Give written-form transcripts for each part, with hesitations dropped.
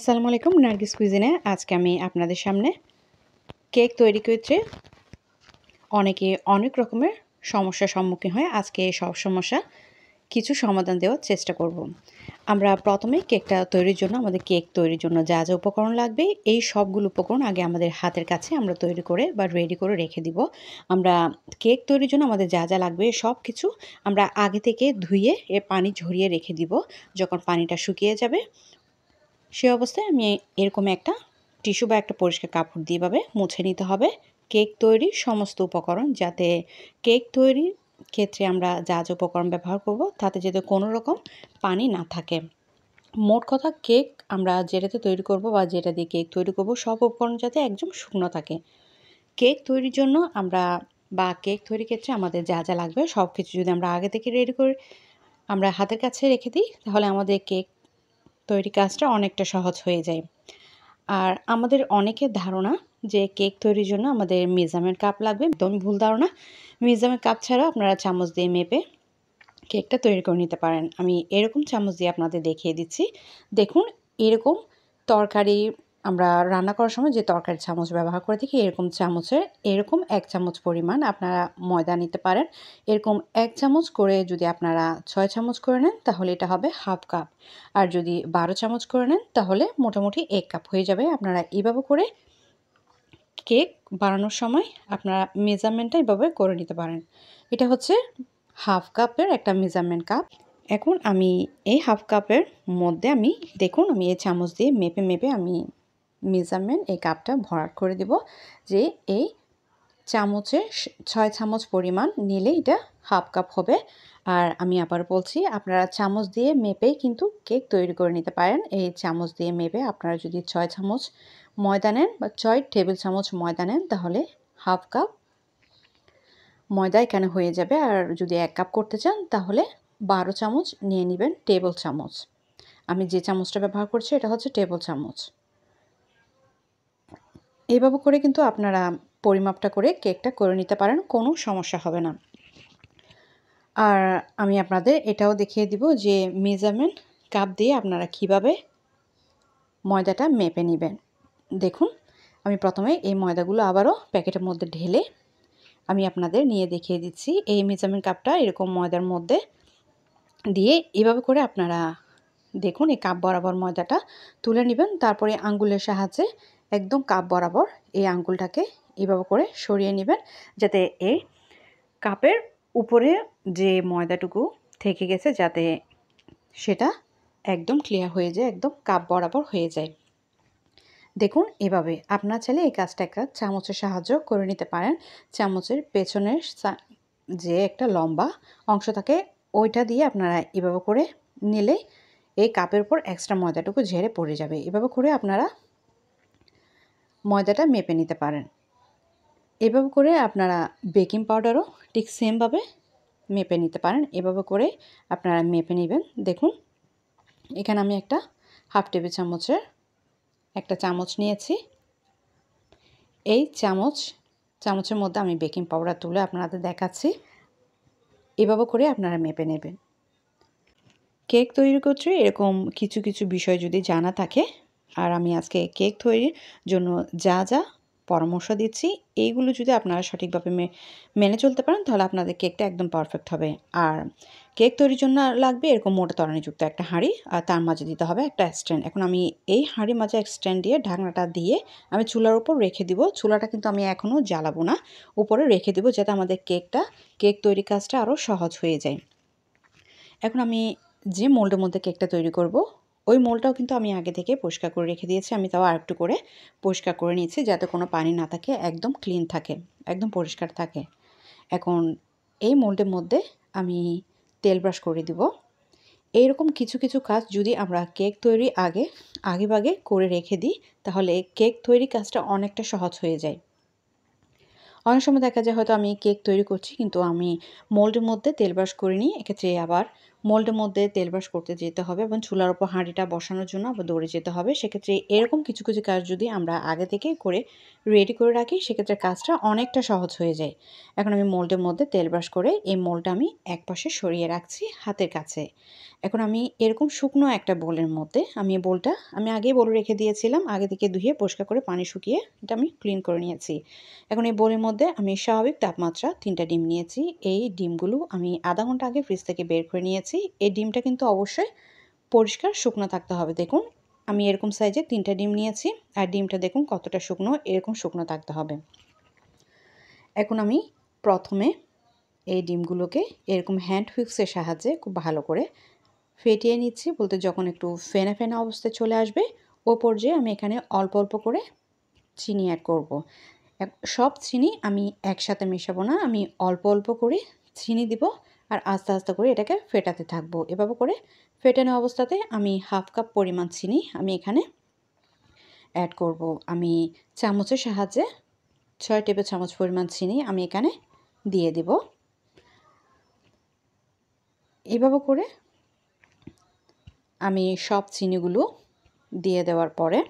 আসসালামু আলাইকুম। নার্গিস কুইজিনে আজকে আমি আপনাদের সামনে কেক তৈরি করতে অনেকে অনেক রকমের সমস্যার সম্মুখীন হয়। আজকে সব সমস্যা কিছু সমাধান দেওয়ার চেষ্টা করব। আমরা প্রথমে কেকটা তৈরির জন্য আমাদের কেক তৈরির জন্য যা যা উপকরণ লাগবে এই সবগুলো উপকরণ আগে আমাদের হাতের কাছে আমরা তৈরি করে বা রেডি করে রেখে দিব। আমরা কেক তৈরির জন্য আমাদের যা যা লাগবে সব কিছু আমরা আগে থেকে ধুয়ে পানি ঝরিয়ে রেখে দিব। যখন পানিটা শুকিয়ে যাবে সে অবস্থায় আমি এরকম একটা টিস্যু বা একটা পরিষ্কার কাপড় দিয়ে এভাবে মুছে নিতে হবে কেক তৈরির সমস্ত উপকরণ, যাতে কেক তৈরির ক্ষেত্রে আমরা যা যা উপকরণ ব্যবহার করব তাতে যাতে কোনো রকম পানি না থাকে। মোট কথা কেক আমরা যেটাতে তৈরি করব বা যেটা দিয়ে কেক তৈরি করব সব উপকরণ যাতে একদম শুকনো থাকে। কেক তৈরির জন্য আমরা বা কেক তৈরির ক্ষেত্রে আমাদের যা যা লাগবে সব কিছু যদি আমরা আগে থেকে রেডি করে আমরা হাতের কাছে রেখে দিই তাহলে আমাদের কেক তৈরি কাজটা অনেকটা সহজ হয়ে যায়। আর আমাদের অনেকের ধারণা যে কেক তৈরির জন্য আমাদের মেজারমেন্ট কাপ লাগবে, একদমই ভুল ধারণা। মেজারমেন্ট কাপ ছাড়াও আপনারা চামচ দিয়ে মেপে কেকটা তৈরি করে নিতে পারেন। আমি এরকম চামচ দিয়ে আপনাদের দেখিয়ে দিচ্ছি। দেখুন, এরকম তরকারি আমরা রান্না করার সময় যে তরকারির চামচ ব্যবহার করে থাকি এরকম চামচের এরকম ১ চামচ পরিমাণ আপনারা ময়দা নিতে পারেন। এরকম ১ চামচ করে যদি আপনারা ৬ চামচ করে নেন তাহলে এটা হবে হাফ কাপ। আর যদি ১২ চামচ করে নেন তাহলে মোটামুটি ১ কাপ হয়ে যাবে। আপনারা এভাবে করে কেক বানানোর সময় আপনারা মেজারমেন্টটা এভাবে করে নিতে পারেন। এটা হচ্ছে হাফ কাপের একটা মেজারমেন্ট কাপ। এখন আমি এই হাফ কাপের মধ্যে দেখুন আমি এই চামচ দিয়ে মেপে মেপে আমি মেজারমেন্ট এই কাপটা ভরাট করে দেব যে এই চামচে ৬ চামচ পরিমাণ নিলে এটা হাফ কাপ হবে। আর আমি আবার বলছি, আপনারা চামচ দিয়ে মেপেই কিন্তু কেক তৈরি করে নিতে পারেন। এই চামচ দিয়ে মেপে আপনারা যদি ৬ চামচ ময়দা নেন বা ৬ টেবিল চামচ ময়দা নেন তাহলে হাফ কাপ ময়দা এখানে হয়ে যাবে। আর যদি ১ কাপ করতে চান তাহলে ১২ চামচ নিয়ে নেবেন টেবিল চামচ। আমি যে চামচটা ব্যবহার করছি এটা হচ্ছে টেবিল চামচ। এইভাবে করে কিন্তু আপনারা পরিমাপটা করে কেকটা করে নিতে পারেন, কোনো সমস্যা হবে না। আর আমি আপনাদের এটাও দেখিয়ে দিব যে মেজারমেন্ট কাপ দিয়ে আপনারা কিভাবে ময়দাটা মেপে নেবেন। দেখুন, আমি প্রথমে এই ময়দাগুলো আবারও প্যাকেটের মধ্যে ঢেলে আমি আপনাদের নিয়ে দেখিয়ে দিচ্ছি। এই মেজারমেন্ট কাপটা এরকম ময়দার মধ্যে দিয়ে এভাবে করে আপনারা দেখুন এই কাপ বরাবর ময়দাটা তুলে নেবেন। তারপরে আঙ্গুলের সাহায্যে একদম কাপ বরাবর এই আঙ্গুলটাকে এভাবে করে সরিয়ে নেবেন, যাতে এই কাপের উপরে যে ময়দাটুকু থেকে গেছে যাতে সেটা একদম ক্লিয়ার হয়ে যায়, একদম কাপ বরাবর হয়ে যায়। দেখুন, এভাবে আপনারা চাইলে এই কাজটা একটা চামচের সাহায্য করে নিতে পারেন। চামচের পেছনের যে একটা লম্বা অংশ থাকে ওইটা দিয়ে আপনারা এভাবে করে নিলে এই কাপের উপর এক্সট্রা ময়দাটুকু ঝেড়ে পড়ে যাবে। এভাবে করে আপনারা ময়দাটা মেপে নিতে পারেন। এভাবে করে আপনারা বেকিং পাউডারও ঠিক সেমভাবে মেপে নিতে পারেন। এভাবে করে আপনারা মেপে নেবেন। দেখুন, এখানে আমি একটা হাফ টেবিল চামচের একটা চামচ নিয়েছি। এই চামচের মধ্যে আমি বেকিং পাউডার তুলে আপনাদের দেখাচ্ছি। এভাবে করে আপনারা মেপে নেবেন। কেক তৈরি করতে এরকম কিছু কিছু বিষয় যদি জানা থাকে, আর আমি আজকে কেক তৈরির জন্য যা যা পরামর্শ দিচ্ছি এইগুলো যদি আপনারা সঠিকভাবে মেনে চলতে পারেন তাহলে আপনাদের কেকটা একদম পারফেক্ট হবে। আর কেক তৈরির জন্য লাগবে এরকম মোটা তলানিযুক্ত একটা হাঁড়ি, আর তার মাঝে দিতে হবে একটা স্ট্যান্ড। এখন আমি এই হাঁড়ির মাঝে স্ট্যান্ড দিয়ে ঢাকনাটা দিয়ে আমি চুলার উপর রেখে দিব। চুলাটা কিন্তু আমি এখনও জ্বালাবো না, উপরে রেখে দিব যাতে আমাদের কেক তৈরি কাজটা আরও সহজ হয়ে যায়। এখন আমি যে মোল্ডের মধ্যে কেকটা তৈরি করব ওই মোলটাও কিন্তু আমি আগে থেকে পরিষ্কার করে রেখে দিয়েছি। আমি তাও আরেকটু করে পরিষ্কার করে নিয়েছি যাতে কোনো পানি না থাকে, একদম ক্লিন থাকে, একদম পরিষ্কার থাকে। এখন এই মোল্ডের মধ্যে আমি তেল ব্রাশ করে দিব। এইরকম কিছু কিছু কাজ যদি আমরা কেক তৈরি আগেভাগে করে রেখে দিই তাহলে কেক তৈরি কাজটা অনেকটা সহজ হয়ে যায়। অনেক সময় দেখা যায় হয়তো আমি কেক তৈরি করছি কিন্তু আমি মোল্ডের মধ্যে তেল ব্রাশ করিনি, এক্ষেত্রে আবার মোল্ডের মধ্যে তেল ব্রাশ করতে যেতে হবে এবং চুলার উপর হাঁড়িটা বসানোর জন্য আবার দৌড়ে যেতে হবে। সেক্ষেত্রে এরকম কিছু কিছু কাজ যদি আমরা আগে থেকে করে রেডি করে রাখি সেক্ষেত্রে কাজটা অনেকটা সহজ হয়ে যায়। এখন আমি মোল্ডের মধ্যে তেল ব্রাশ করে এই মোল্ডটা আমি একপাশে সরিয়ে রাখছি হাতের কাছে। এখন আমি এরকম শুকনো একটা বোলের মধ্যে আমি বোলটা আমি আগেই বলে রেখে দিয়েছিলাম, আগে থেকে ধুয়ে পরিষ্কার করে পানি শুকিয়ে এটা আমি ক্লিন করে নিয়েছি। এখন এই বোলের মধ্যে আমি স্বাভাবিক তাপমাত্রা 3টা ডিম নিয়েছি। এই ডিমগুলো আমি আধা ঘন্টা আগে ফ্রিজ থেকে বের করে নিয়েছি। এই ডিমটা কিন্তু অবশ্যই পরিষ্কার শুকনো থাকতে হবে। দেখুন আমি এরকম সাইজে 3টা ডিম নিয়েছি আর ডিমটা দেখুন কতটা শুকনো, এরকম শুকনো থাকতে হবে। এখন আমি প্রথমে এই ডিমগুলোকে এরকম হ্যান্ড হুইক্সের সাহায্যে খুব ভালো করে ফেটিয়ে নিচ্ছি, বলতে যখন একটু ফেনা ফেনা অবস্থায় চলে আসবে ও পর্যায়ে আমি এখানে অল্প অল্প করে চিনি অ্যাড করব। সব চিনি আমি একসাথে মেশাবো না, আমি অল্প অল্প করে চিনি দিব আর আস্তে আস্তে করে এটাকে ফেটাতে থাকবো। এভাবে করে ফেটানো অবস্থাতে আমি হাফ কাপ পরিমাণ চিনি আমি এখানে অ্যাড করব। আমি চামচের সাহায্যে 6 টেবিল চামচ পরিমাণ চিনি আমি এখানে দিয়ে দিব। এভাবে করে আমি সব চিনিগুলো দিয়ে দেওয়ার পরে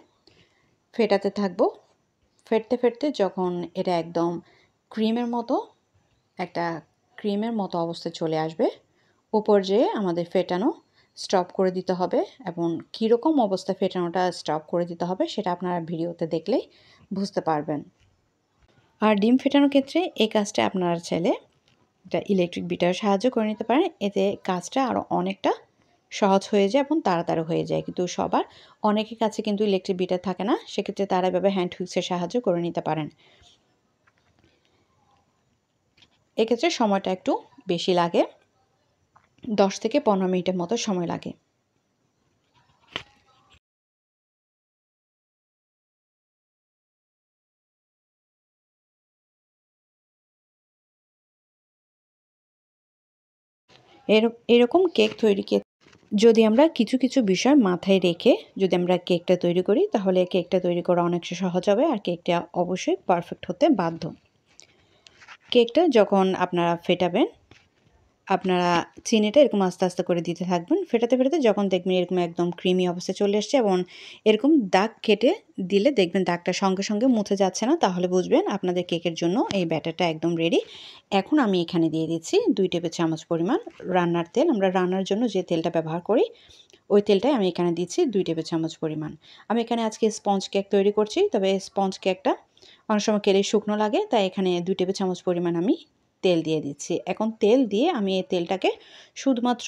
ফেটাতে থাকবো। ফেটতে ফেটতে যখন এটা একদম একটা ক্রিমের মতো অবস্থায় চলে আসবে ও পর্যায়ে আমাদের ফেটানো স্টপ করে দিতে হবে। এবং কীরকম অবস্থায় ফেটানোটা স্টপ করে দিতে হবে সেটা আপনারা ভিডিওতে দেখলেই বুঝতে পারবেন। আর ডিম ফেটানোর ক্ষেত্রে এই কাজটা আপনারা চাইলে এটা ইলেকট্রিক বিটার সাহায্য করে নিতে পারেন, এতে কাজটা আরও অনেকটা সহজ হয়ে যায় এবং তাড়াতাড়ি হয়ে যায়। কিন্তু অনেকের কাছে কিন্তু ইলেকট্রিক বিটার থাকে না, সেক্ষেত্রে তারা এভাবে হ্যান্ড হুইক্সের সাহায্য করে নিতে পারেন। এক্ষেত্রে সময়টা একটু বেশি লাগে, 10 থেকে 15 মিনিটের মতো সময় লাগে। এরকম কেক তৈরিকে যদি আমরা কিছু কিছু বিষয় মাথায় রেখে যদি আমরা কেকটা তৈরি করি তাহলে কেকটা তৈরি করা অনেকটা সহজ হবে আর কেকটা অবশ্যই পারফেক্ট হতে বাধ্য। কেকটা যখন আপনারা ফেটাবেন আপনারা চিনিটা এরকম আস্তে আস্তে করে দিতে থাকবেন। ফেটাতে ফেটাতে যখন দেখবেন এরকম একদম ক্রিমি অবস্থায় চলে এসছে এবং এরকম দাগ কেটে দিলে দেখবেন দাগটা সঙ্গে সঙ্গে মুছে যাচ্ছে না, তাহলে বুঝবেন আপনাদের কেকের জন্য এই ব্যাটারটা একদম রেডি। এখন আমি এখানে দিয়ে দিচ্ছি 2 টেবিল চামচ পরিমাণ রান্নার তেল। আমরা রান্নার জন্য যে তেলটা ব্যবহার করি ওই তেলটাই আমি এখানে দিচ্ছি 2 টেবিল চামচ পরিমাণ। আমি এখানে আজকে স্পঞ্জ কেক তৈরি করছি, তবে স্পঞ্জ কেকটা অনেক সময় খেলে শুকনো লাগে, তাই এখানে 2 টেবিল চামচ পরিমাণ আমি তেল দিয়ে দিচ্ছি। এখন তেল দিয়ে আমি এই তেলটাকে শুধুমাত্র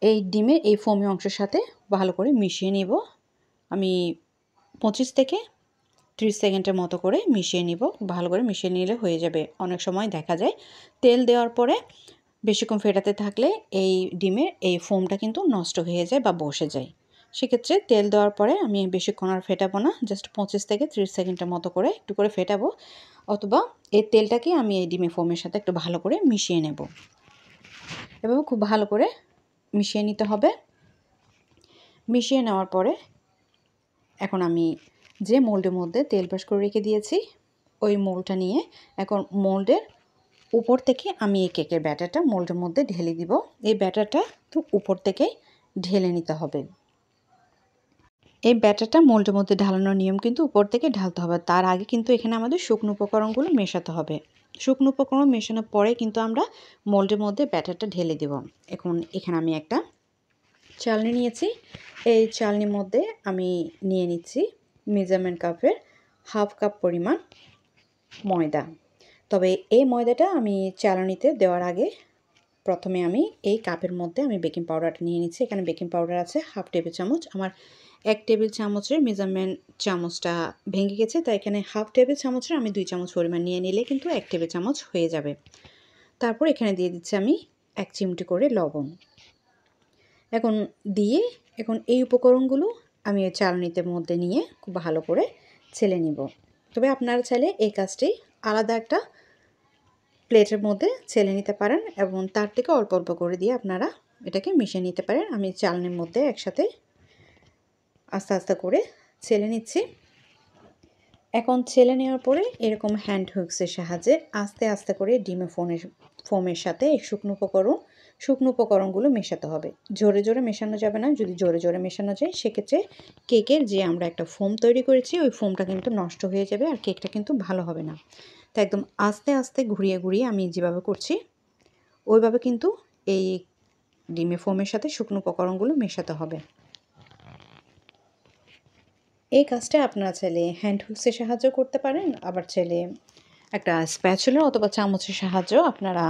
এই ডিমের এই ফোমি অংশের সাথে ভালো করে মিশিয়ে নিব। আমি 25 থেকে 30 সেকেন্ডের মতো করে মিশিয়ে নিব। ভালো করে মিশিয়ে নিলে হয়ে যাবে। অনেক সময় দেখা যায় তেল দেওয়ার পরে বেশিক্ষণ ফেটাতে থাকলে এই ডিমের এই ফোমটা কিন্তু নষ্ট হয়ে যায় বা বসে যায়। সেক্ষেত্রে তেল দেওয়ার পরে আমি বেশিক্ষণ আর ফেটাবো না, জাস্ট 25 থেকে 30 সেকেন্ডের মতো করে একটু করে ফেটাবো, অথবা এই তেলটাকে আমি এই ডিমের ফোমের সাথে একটু ভালো করে মিশিয়ে নেব। এভাবে খুব ভালো করে মিশিয়ে নিতে হবে। মিশিয়ে নেওয়ার পরে এখন আমি যে মোল্ডের মধ্যে তেল ব্রাশ করে রেখে দিয়েছি ওই মোল্ডটা নিয়ে এখন মোল্ডের উপর থেকে আমি এই কেকের ব্যাটারটা মোল্ডের মধ্যে ঢেলে দিব। এই ব্যাটারটা তো উপর থেকেই ঢেলে নিতে হবে। এই ব্যাটারটা মোল্ডের মধ্যে ঢালানোর নিয়ম কিন্তু উপর থেকে ঢালতে হবে, তার আগে কিন্তু এখানে আমাদের শুকনো উপকরণগুলো মেশাতে হবে। শুকনো উপকরণ মেশানোর পরে কিন্তু আমরা মোল্ডের মধ্যে ব্যাটারটা ঢেলে দেব। এখন এখানে আমি একটা চালনি নিয়েছি, এই চালনির মধ্যে আমি নিয়ে নিচ্ছি মেজারমেন্ট কাপের হাফ কাপ পরিমাণ ময়দা। তবে এই ময়দাটা আমি চালনিতে দেওয়ার আগে প্রথমে আমি এই কাপের মধ্যে আমি বেকিং পাউডারটা নিয়ে নিচ্ছি। এখানে বেকিং পাউডার আছে হাফ টেবিল চামচ। আমার 1 টেবিল চামচের মেজারমেন্ট চামচটা ভেঙে গেছে, তাই এখানে হাফ টেবিল চামচের আমি 2 চামচ পরিমাণ নিয়ে নিলে কিন্তু 1 টেবিল চামচ হয়ে যাবে। তারপর এখানে দিয়ে দিচ্ছি আমি 1 চিমটি করে লবণ। এখন এই উপকরণগুলো আমি চালনির মধ্যে নিয়ে খুব ভালো করে ছেলে নিব। তবে আপনারা চাইলে এই কাজটি আলাদা একটা প্লেটের মধ্যে ছেলে নিতে পারেন এবং তার থেকে অল্প অল্প করে দিয়ে আপনারা এটাকে মিশিয়ে নিতে পারেন। আমি চালনির মধ্যে একসাথে আস্তে আস্তে করে ছেলে নিচ্ছি। এখন ছেলে নেওয়ার পরে এরকম হ্যান্ড হুইক্সের সাহায্যে আস্তে আস্তে করে ডিমের ফোমের সাথে এই শুকনো উপকরণ শুকনো উপকরণগুলো মেশাতে হবে। জোরে জোরে মেশানো যাবে না। যদি জোরে জোরে মেশানো যায় সেক্ষেত্রে কেকের যে আমরা একটা ফোম তৈরি করেছি ওই ফোমটা কিন্তু নষ্ট হয়ে যাবে আর কেকটা কিন্তু ভালো হবে না। তো একদম আস্তে আস্তে ঘুরিয়ে ঘুরিয়ে আমি যেভাবে করছি ওইভাবে কিন্তু এই ডিমের ফোমের সাথে শুকনো উপকরণগুলো মেশাতে হবে। এই কাজটা আপনারা চাইলে হ্যান্ড হুইক্সের সাহায্য করতে পারেন, আবার চাইলে একটা স্প্যাচুলা অথবা চামচের সাহায্যেও আপনারা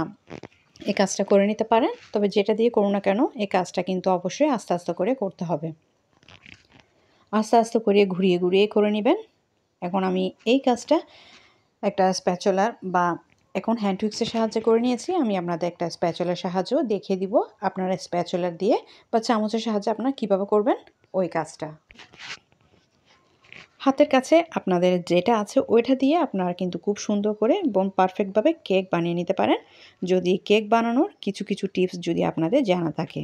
এই কাজটা করে নিতে পারেন। তবে যেটা দিয়ে করুন না কেন এই কাজটা কিন্তু অবশ্যই আস্তে আস্তে করে করতে হবে। আস্তে আস্তে করে ঘুরিয়ে ঘুরিয়ে করে নেবেন। এখন আমি এই কাজটা একটা স্প্যাচুলার বা এখন হ্যান্ড হুইক্সের সাহায্যে করে নিয়েছি। আমি আপনাদের একটা স্প্যাচুলার সাহায্য দেখিয়ে দিব। আপনারা স্প্যাচুলার দিয়ে বা চামচের সাহায্যে আপনারা কীভাবে করবেন ওই কাজটা। হাতের কাছে আপনাদের যেটা আছে ওইটা দিয়ে আপনারা কিন্তু খুব সুন্দর করে এবং পারফেক্টভাবে কেক বানিয়ে নিতে পারেন, যদি কেক বানানোর কিছু কিছু টিপস যদি আপনাদের জানা থাকে।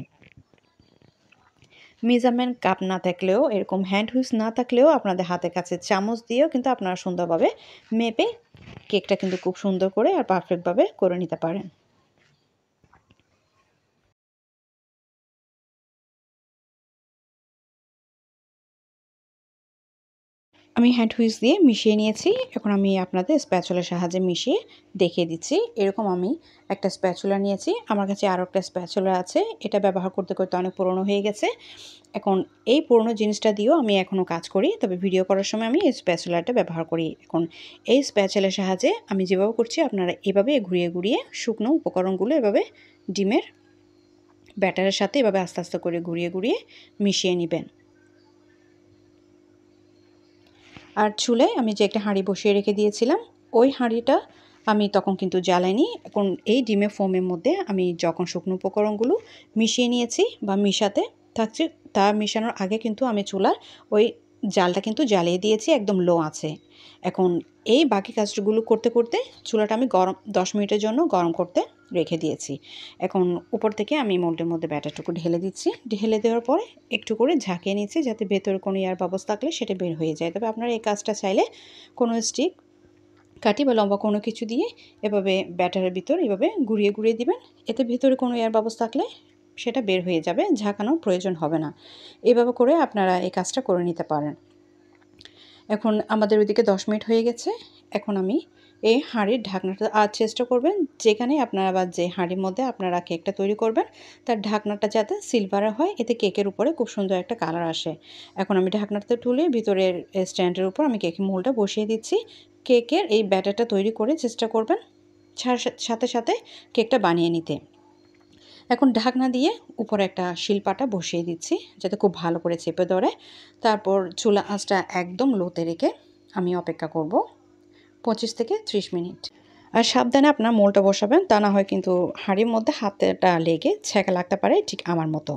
মেজারমেন্ট কাপ না থাকলেও, এরকম হ্যান্ড হুইক্স না থাকলেও আপনাদের হাতের কাছে চামচ দিয়েও কিন্তু আপনারা সুন্দরভাবে মেপে কেকটা কিন্তু খুব সুন্দর করে আর পারফেক্টভাবে করে নিতে পারেন। আমি হ্যান্ড হুইক্স দিয়ে মিশিয়ে নিয়েছি। এখন আমি আপনাদের স্প্যাচুলার সাহায্যে মিশিয়ে দেখিয়ে দিচ্ছি। এরকম আমি একটা স্প্যাচুলা নিয়েছি। আমার কাছে আরও একটা স্প্যাচুলা আছে। এটা ব্যবহার করতে করতে অনেক পুরনো হয়ে গেছে। এখন এই পুরনো জিনিসটা দিয়েও আমি এখনও কাজ করি, তবে ভিডিও করার সময় আমি এই স্প্যাচুলাটা ব্যবহার করি। এখন এই স্প্যাচুলার সাহায্যে আমি যেভাবে করছি আপনারা এভাবে ঘুরিয়ে ঘুরিয়ে শুকনো উপকরণগুলো এভাবে ডিমের ব্যাটারের সাথে এভাবে আস্তে আস্তে করে ঘুরিয়ে ঘুরিয়ে মিশিয়ে নেবেন। আর চুলায় আমি যে একটা হাঁড়ি বসিয়ে রেখে দিয়েছিলাম ওই হাঁড়িটা আমি তখন কিন্তু জ্বালাইনি। এখন এই ডিমের ফোমের মধ্যে আমি যখন শুকনো উপকরণগুলো মিশিয়ে নিয়েছি বা মিশাতে থাকছি, তা মিশানোর আগে কিন্তু আমি চুলার ওই জালটা কিন্তু জ্বালিয়ে দিয়েছি, একদম লো আছে। এখন এই বাকি কাজগুলো করতে করতে চুলাটা আমি 10 মিনিটের জন্য গরম করতে রেখে দিয়েছি। এখন উপর থেকে আমি মোল্ডের মধ্যে ব্যাটারটুকু ঢেলে দিচ্ছি। ঢেলে দেওয়ার পরে একটু করে ঝাঁকিয়ে নিচ্ছি যাতে ভেতরে কোনো এয়ার বাবলস থাকলে সেটা বের হয়ে যায়। তবে আপনারা এই কাজটা চাইলে কোনো স্টিক কাঠি বা লম্বা কোনো কিছু দিয়ে এভাবে ব্যাটারের ভিতর এভাবে ঘুরিয়ে ঘুরিয়ে দিবেন। এতে ভেতরে কোনো এয়ার বাবলস থাকলে সেটা বের হয়ে যাবে, ঝাঁকানোর প্রয়োজন হবে না। এভাবে করে আপনারা এই কাজটা করে নিতে পারেন। এখন আমাদের ওইদিকে 10 মিনিট হয়ে গেছে। এখন আমি এই হাঁড়ির ঢাকনাটা আর চেষ্টা করবেন যেখানে আপনারা বা যে হাঁড়ির মধ্যে আপনারা কেকটা তৈরি করবেন তার ঢাকনাটা যাতে সিলভারের হয়, এতে কেকের উপরে খুব সুন্দর একটা কালার আসে। এখন আমি ঢাকনাটা তুলে ভিতরের স্ট্যান্ডের উপর আমি কেকের মোলটা বসিয়ে দিচ্ছি। কেকের এই ব্যাটারটা তৈরি করে চেষ্টা করবেন সাথে সাথে কেকটা বানিয়ে নিতে। এখন ঢাকনা দিয়ে উপরে একটা শিলপাটা বসিয়ে দিচ্ছি যাতে খুব ভালো করে চেপে ধরে। তারপর চুলা আঁচটা একদম লোতে রেখে আমি অপেক্ষা করব 25 থেকে 30 মিনিট। আর সাবধানে আপনার মোলটা বসাবেন, তা না হয় কিন্তু হাঁড়ির মধ্যে হাতটা লেগে ছ্যাঁকা লাগতে পারে, ঠিক আমার মতো।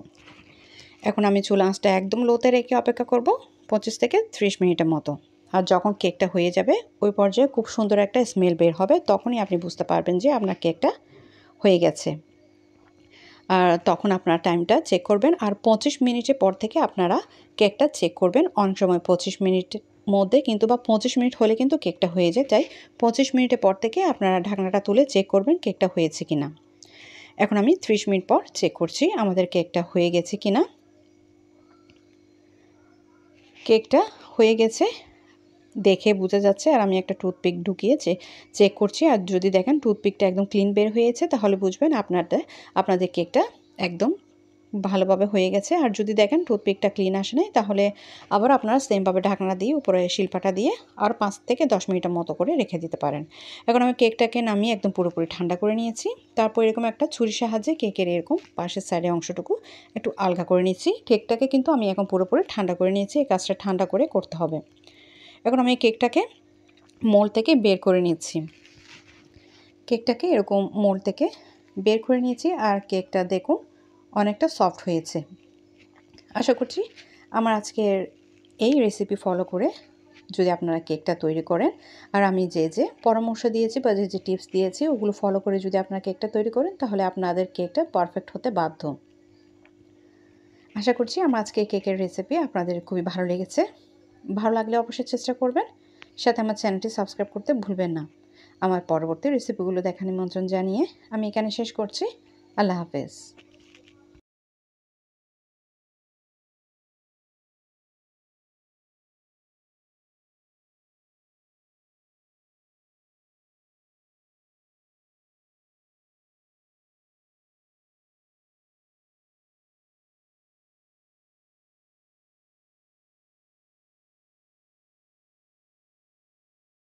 এখন আমি চুলা আঁচটা একদম লোতে রেখে অপেক্ষা করব 25 থেকে 30 মিনিটের মতো। আর যখন কেকটা হয়ে যাবে ওই পর্যায়ে খুব সুন্দর একটা স্মেল বের হবে, তখনই আপনি বুঝতে পারবেন যে আপনার কেকটা হয়ে গেছে। আর তখন আপনার টাইমটা চেক করবেন। আর 25 মিনিটের পর থেকে আপনারা কেকটা চেক করবেন। অনেক সময় 25 মিনিটের মধ্যে কিন্তু বা 25 মিনিট হলে কিন্তু কেকটা হয়ে যায়, তাই 25 মিনিটের পর থেকে আপনারা ঢাকনাটা তুলে চেক করবেন কেকটা হয়েছে কিনা। এখন আমি 30 মিনিট পর চেক করছি আমাদের কেকটা হয়ে গেছে কিনা। কেকটা হয়ে গেছে দেখে বোঝা যাচ্ছে, আর আমি একটা টুথপিক ঢুকিয়ে চেক করছি। আর যদি দেখেন টুথপিকটা একদম ক্লিন বের হয়েছে তাহলে বুঝবেন আপনাদের কেকটা একদম ভালোভাবে হয়ে গেছে। আর যদি দেখেন টুথপিকটা ক্লিন আসে নাই তাহলে আবার আপনারা সেমভাবে ঢাকনা দিয়ে উপরে শিলপাটা দিয়ে আর 5 থেকে 10 মিনিটের মতো করে রেখে দিতে পারেন। এখন আমি কেকটাকে নামিয়ে একদম পুরোপুরি ঠান্ডা করে নিয়েছি। তারপর এরকম একটা ছুরির সাহায্যে কেকের এরকম পাশের সাইডের অংশটুকু একটু আলগা করে নিচ্ছি। কেকটাকে কিন্তু আমি এখন পুরোপুরি ঠান্ডা করে নিয়েছি, এই কাজটা ঠান্ডা করে করতে হবে। এখন আমি কেকটাকে মোল্ড থেকে বের করে নিচ্ছি। কেকটাকে এরকম মোল্ড থেকে বের করে নিয়েছি আর কেকটা দেখুন অনেকটা সফট হয়েছে। আশা করছি আমার আজকের এই রেসিপি ফলো করে যদি আপনারা কেকটা তৈরি করেন আর আমি যে পরামর্শ দিয়েছি বা যে টিপস দিয়েছি ওগুলো ফলো করে যদি আপনারা কেকটা তৈরি করেন তাহলে আপনাদের কেকটা পারফেক্ট হতে বাধ্য। আশা করছি আমার আজকে কেকের রেসিপি আপনাদের খুবই ভালো লেগেছে। ভালো লাগলে অবশ্যই চেষ্টা করবেন, সাথে আমার চ্যানেলটি সাবস্ক্রাইব করতে ভুলবেন না। আমার পরবর্তী রেসিপিগুলো দেখার নিমন্ত্রণ জানিয়ে আমি এখানে শেষ করছি। আল্লাহ হাফেজ।